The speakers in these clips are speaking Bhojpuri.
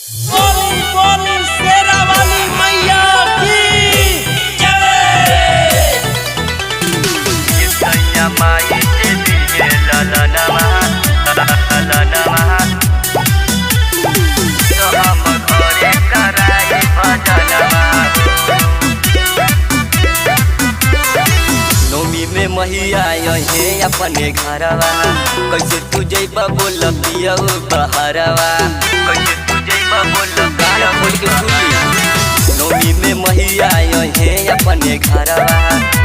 बोली बोली शेरा वाली मैया की जय। सैया माई देवी है ललनमा ललनमा तो हम घरे कराई भजनमा। नौमी में महिया यहे अपने घरवा कैसे तू जइबा बोल पिया बहरवा कैसे तू जइबा बोल गाना बोल के सुनी। नौमी में महिया यहे अपने घरवा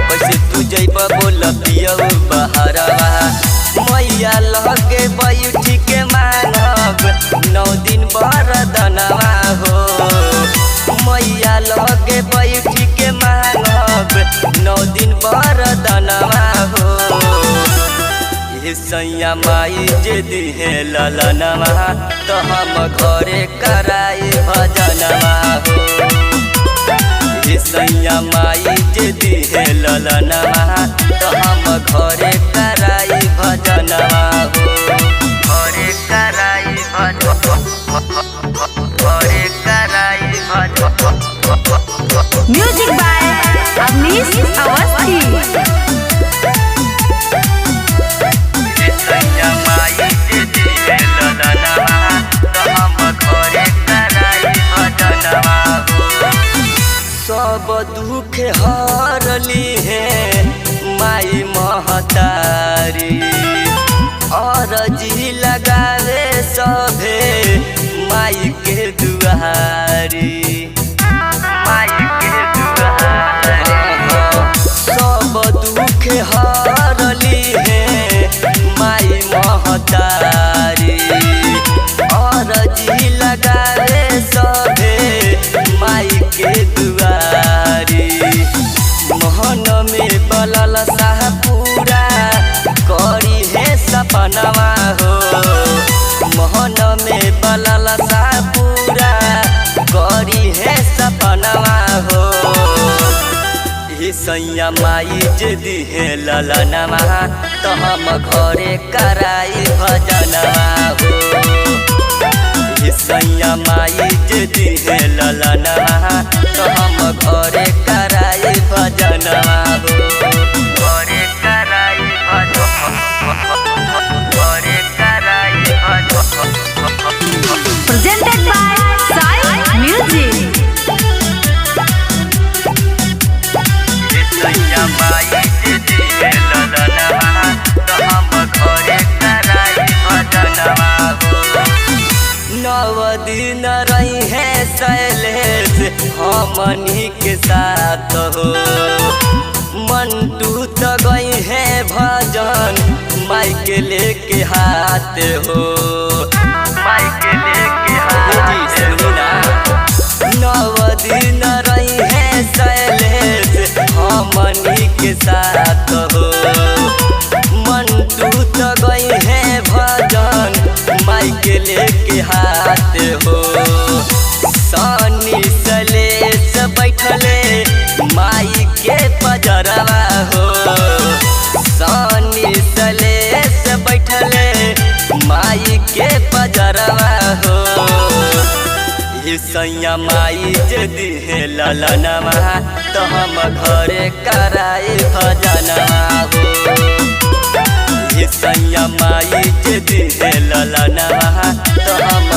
कैसे तू जइबा बोल पिया बहरवा। मैया लगे बैठी के मानब 9 दिन बरदनवा हो। मैया लगे बैठी के मानब 9 दिन बरदनवा हो। ये सैया माई जे दिहे ललनवा तो हम घरे कराई भजनवा हो। ये सैया माई जे दिहे ललनवा तो हम घरे कराई भजनवा हो। घरे कराई घरे कराई म्यूजिक बाय अवनीश अवस्थी। सैया माई जे दिहे ललनवा तो हम घरे कराई भजनवा हो। सब दुख हरली है माई महतारी और जी लगावे सभे माई के दुआरी माई के दुआरी। सब दुख हरली है माई महतारी और जी लगावे सभे माई के दुआरी। मोहन में बलल साह पूरा करी है सपनवा हो। मोहन में बलल साह पूरा करी है सपनवा हो। ये सैया माई जे दिहे ललनवा तो हम घरे कराई भजनवा हो। ये सैया माई जे दिहे ललनवा तो हम घरे कराई भजनवा हो। घरे कराई घरे कराई प्रेजेंटेड बाय साई म्यूजिक। सैया माई जे दिहे ललनवा तो हम घरे कराई भजनवा हो। 9 दिन रही है शैलेश हमनी के साथ हो। मंटू तो गई है भजन माई के लेके हाथ हो। माई के लेके हाथ हो। 9 दिन रही है शैलेश हमनी के साथ हो। मंटू तो गई है भजन माई के लेके हाथ हो। सनी सलेश बैठले माई के पजरवा हो। सनी सलेश बैठले माई के पजरवा हो। ये सैया माई जे दिहे ललनवा तो हम घरे कराई भजनवा हो। ये सैया माई जे दिहे ललनवा तो हम